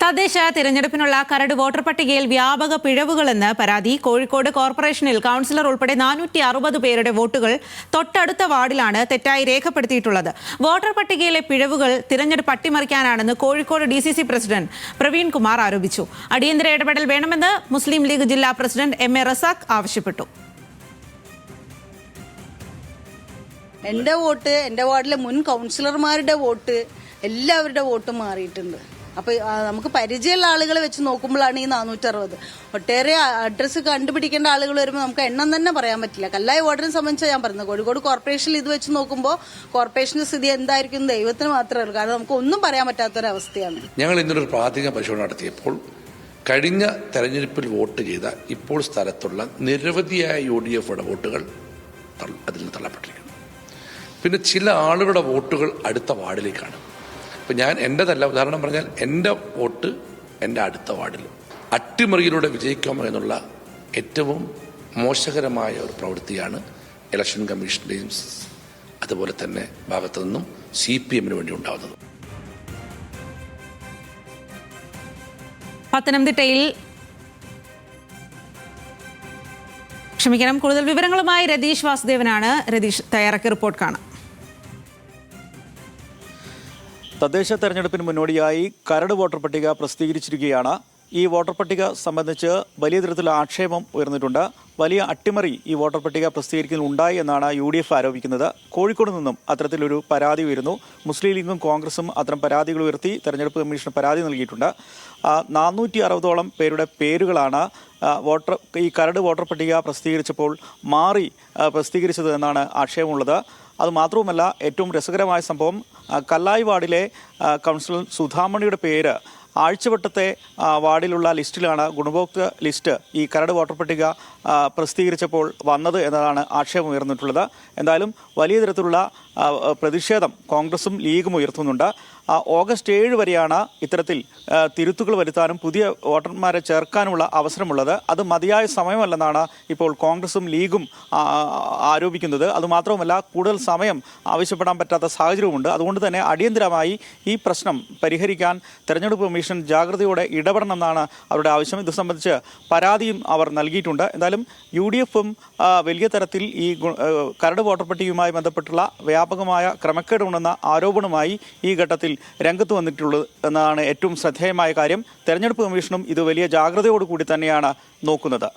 തദ്ദേശ തിരഞ്ഞെടുപ്പിനുള്ള കരട് വോട്ടർ പട്ടികയിൽ വ്യാപക പിഴവുകളെന്ന് പരാതി. കോഴിക്കോട് കോർപ്പറേഷനിൽ കൗൺസിലർ ഉൾപ്പെടെ 460 പേരുടെ വോട്ടുകൾ തൊട്ടടുത്ത വാർഡിലാണ് തെറ്റായി രേഖപ്പെടുത്തിയിട്ടുള്ളത്. വോട്ടർ പട്ടികയിലെ പിഴവുകൾ തിരഞ്ഞെടുപ്പ് അട്ടിമറിക്കാനാണെന്ന് കോഴിക്കോട് DCC പ്രസിഡന്റ് പ്രവീൺ കുമാർ ആരോപിച്ചു. അടിയന്തര ഇടപെടൽ വേണമെന്ന് മുസ്ലിം ലീഗ് ജില്ലാ പ്രസിഡന്റ് MA റസാഖ് ആവശ്യപ്പെട്ടു. എൻ്റെ വോട്ട്, എൻ്റെ വാർഡിലെ മുൻ കൗൺസിലർമാരുടെ വോട്ട്, എല്ലാവരുടെ വോട്ടും മാറിയിട്ടുണ്ട്. അപ്പോൾ നമുക്ക് പരിചയമുള്ള ആളുകളെ വെച്ച് നോക്കുമ്പോഴാണ് ഈ 460. ഒട്ടേറെ അഡ്രസ്സ് കണ്ടുപിടിക്കേണ്ട ആളുകൾ വരുമ്പോൾ നമുക്ക് എണ്ണം തന്നെ പറയാൻ പറ്റില്ല. കല്ലായി വാർഡിനെ സംബന്ധിച്ച് ഞാൻ പറഞ്ഞത്, കോഴിക്കോട് കോർപ്പറേഷനിൽ ഇത് വെച്ച് നോക്കുമ്പോൾ കോർപ്പറേഷന്റെ സ്ഥിതി എന്തായിരിക്കും ദൈവത്തിന് മാത്രമേ ഉള്ളൂ. കാരണം നമുക്ക് ഒന്നും പറയാൻ പറ്റാത്തൊരവസ്ഥയാണ്. ഞങ്ങൾ ഇന്നൊരു പ്രാഥമിക പരിശോധന നടത്തിയപ്പോൾ കഴിഞ്ഞ തെരഞ്ഞെടുപ്പിൽ വോട്ട് ചെയ്ത ഇപ്പോൾ സ്ഥലത്തുള്ള നിരവധിയായ UDF വോട്ടുകൾ അതിൽ നിന്ന് തള്ളപ്പെട്ടിരിക്കുന്നു. പിന്നെ ചില ആളുകളുടെ വോട്ടുകൾ അടുത്ത വാർഡിലേക്കാണ്. ഇപ്പം ഞാൻ എൻ്റെതല്ല, ഉദാഹരണം പറഞ്ഞാൽ എൻ്റെ വോട്ട് എൻ്റെ അടുത്ത വാർഡിൽ അട്ടിമറിയിലൂടെ വിജയിക്കാമോ എന്നുള്ള ഏറ്റവും മോശകരമായ ഒരു പ്രവൃത്തിയാണ് ഇലക്ഷൻ കമ്മീഷൻ്റെയും അതുപോലെ തന്നെ ഭാഗത്തു നിന്നും CPM വേണ്ടി ഉണ്ടാകുന്നത്. പത്തനംതിട്ടയിൽ കൂടുതൽ വിവരങ്ങളുമായി രതീഷ് വാസുദേവനാണ്. രതീഷ്, തയ്യാറാക്കിയ റിപ്പോർട്ട് കാണാം. തദ്ദേശ തെരഞ്ഞെടുപ്പിന് മുന്നോടിയായി കരട് വോട്ടർ പട്ടിക പ്രസിദ്ധീകരിച്ചിരിക്കുകയാണ്. ഈ വോട്ടർ പട്ടിക സംബന്ധിച്ച് വലിയ തരത്തിലുള്ള ആക്ഷേപം ഉയർന്നിട്ടുണ്ട്. വലിയ അട്ടിമറി ഈ വോട്ടർ പട്ടിക പ്രസിദ്ധീകരിക്കുന്നതിൽ ഉണ്ടായി എന്നാണ് UDF ആരോപിക്കുന്നത്. കോഴിക്കോട് നിന്നും അത്തരത്തിലൊരു പരാതി ഉയരുന്നു. മുസ്ലിം ലീഗും കോൺഗ്രസും അത്തരം പരാതികൾ ഉയർത്തി തെരഞ്ഞെടുപ്പ് കമ്മീഷന് പരാതി നൽകിയിട്ടുണ്ട്. 460ഓളം പേരുടെ പേരുകളാണ് ഈ കരട് വോട്ടർ പട്ടിക പ്രസിദ്ധീകരിച്ചപ്പോൾ മാറി പ്രസിദ്ധീകരിച്ചത് എന്നാണ് ആക്ഷേപമുള്ളത്. അതുമാത്രവുമല്ല, ഏറ്റവും രസകരമായ സംഭവം, കല്ലായി വാർഡിലെ കൗൺസിലർ സുധാമണിയുടെ പേര് ആഴ്ചവട്ടത്തെ വാർഡിലുള്ള ലിസ്റ്റിലാണ്, ഗുണഭോക്തൃ ലിസ്റ്റ് ഈ കരട് വോട്ടർ പട്ടിക പ്രസിദ്ധീകരിച്ചപ്പോൾ വന്നത് എന്നതാണ് ആക്ഷേപം ഉയർന്നിട്ടുള്ളത്. എന്തായാലും വലിയ തരത്തിലുള്ള പ്രതിഷേധം കോൺഗ്രസും ലീഗും ഉയർത്തുന്നുണ്ട്. ഓഗസ്റ്റ് 7 വരെയാണ് ഇത്തരത്തിൽ തിരുത്തുകൾ വരുത്താനും പുതിയ വോട്ടർമാരെ ചേർക്കാനുമുള്ള അവസരമുള്ളത്. അത് മതിയായ സമയമല്ലെന്നാണ് ഇപ്പോൾ കോൺഗ്രസും ലീഗും ആരോപിക്കുന്നത്. അതുമാത്രവുമല്ല, കൂടുതൽ സമയം ആവശ്യപ്പെടാൻ പറ്റാത്ത സാഹചര്യമുണ്ട്. അതുകൊണ്ട് തന്നെ അടിയന്തരമായി ഈ പ്രശ്നം പരിഹരിക്കാൻ തെരഞ്ഞെടുപ്പ് കമ്മീഷൻ ജാഗ്രതയോടെ ഇടപെടണമെന്നാണ് അവരുടെ ആവശ്യം. ഇത് സംബന്ധിച്ച് പരാതിയും അവർ നൽകിയിട്ടുണ്ട്. എന്തായാലും UDFും വലിയ തരത്തിൽ ഈ കരട് വോട്ടർ പട്ടികയുമായി ബന്ധപ്പെട്ടുള്ള വ്യാപകമായ ക്രമക്കേടുണ്ടെന്ന ആരോപണവുമായി ഈ ഘട്ടത്തിൽ രംഗത്ത് വന്നിട്ടുള്ളത് എന്നതാണ് ഏറ്റവും ശ്രദ്ധേയമായ കാര്യം. തെരഞ്ഞെടുപ്പ് കമ്മീഷനും ഇത് വലിയ ജാഗ്രതയോടുകൂടി തന്നെയാണ് നോക്കുന്നത്.